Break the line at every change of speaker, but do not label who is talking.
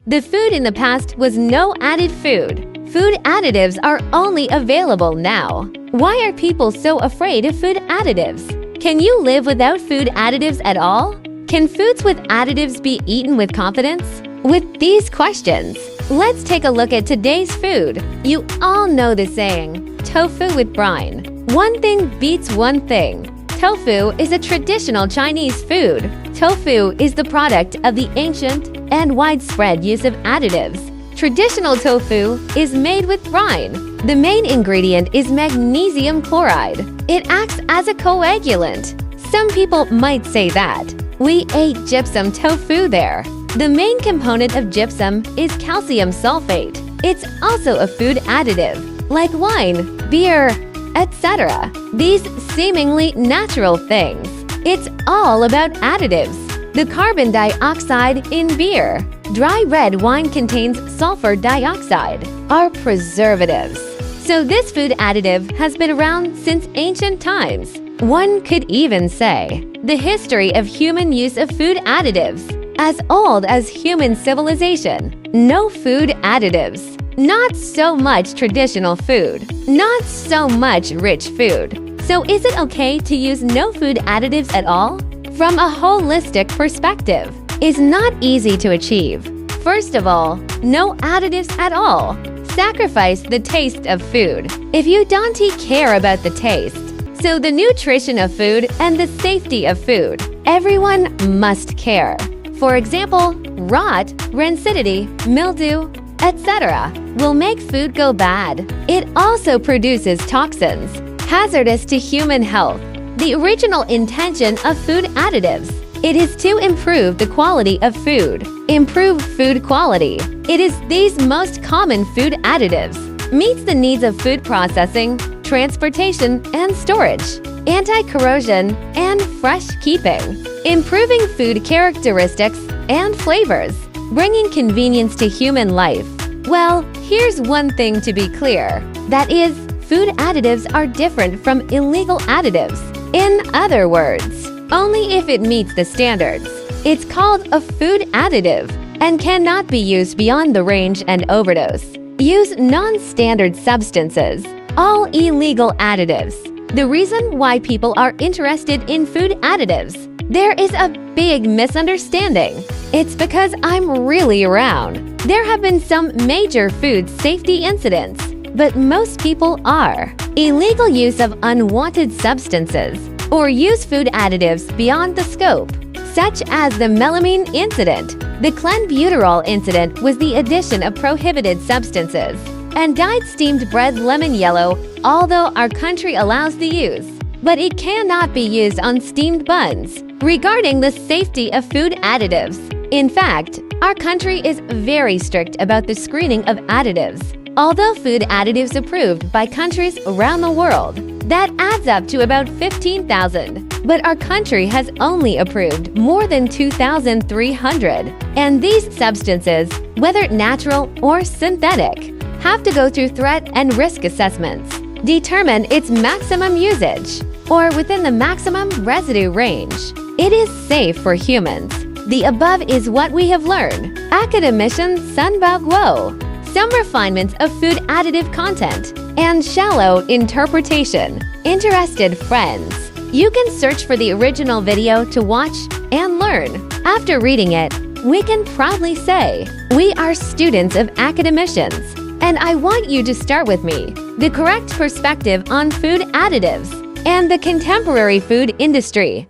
The food in the past was no added food. Food additives are only available now. Why are people so afraid of food additives? Can you live without food additives at all? Can foods with additives be eaten with confidence? With these questions, let's take a look at today's food. You all know the saying, tofu with brine. One thing beats one thing. Tofu is a traditional Chinese food. Tofu is the product of the ancient and widespread use of additives. Traditional tofu is made with brine. The main ingredient is magnesium chloride. It acts as a coagulant. Some people might say that. We ate gypsum tofu there. The main component of gypsum is calcium sulfate. It's also a food additive, like wine, beer, etc. These seemingly natural things. It's all about additives. The carbon dioxide in beer, dry red wine contains sulfur dioxide, are preservatives. So this food additive has been around since ancient times. One could even say the history of human use of food additives, as old as human civilization. No food additives. Not so much traditional food. Not so much rich food. So is it okay to use no food additives at all? From a holistic perspective, is not easy to achieve. First of all, no additives at all. Sacrifice the taste of food if you don't care about the taste. So the nutrition of food and the safety of food, everyone must care. For example, rot, rancidity, mildew, etc. will make food go bad. It also produces toxins, hazardous to human health. The original intention of food additives. It is to improve the quality of food. Improve food quality. It is these most common food additives. Meets the needs of food processing, transportation, and storage. Anti-corrosion and fresh keeping. Improving food characteristics and flavors. Bringing convenience to human life. Well, here's one thing to be clear. That is, food additives are different from illegal additives. In other words, only if it meets the standards. It's called a food additive and cannot be used beyond the range and overdose. Use non-standard substances. All illegal additives. The reason why people are interested in food additives. There is a big misunderstanding. It's because I'm really around. There have been some major food safety incidents, but most people are. Illegal use of unwanted substances or use food additives beyond the scope, such as the melamine incident. The clenbuterol incident was the addition of prohibited substances, and dyed steamed bread lemon yellow, although our country allows the use, but it cannot be used on steamed buns. Regarding the safety of food additives, in fact, our country is very strict about the screening of additives. Although food additives approved by countries around the world, that adds up to about 15,000. But our country has only approved more than 2,300. And these substances, whether natural or synthetic, have to go through threat and risk assessments, determine its maximum usage, or within the maximum residue range. It is safe for humans. The above is what we have learned. Academician Sunbao Guo. Some refinements of food additive content and shallow interpretation. Interested friends, you can search for the original video to watch and learn. After reading it, we can proudly say, we are students of academicians, and I want you to start with me. The correct perspective on food additives and the contemporary food industry.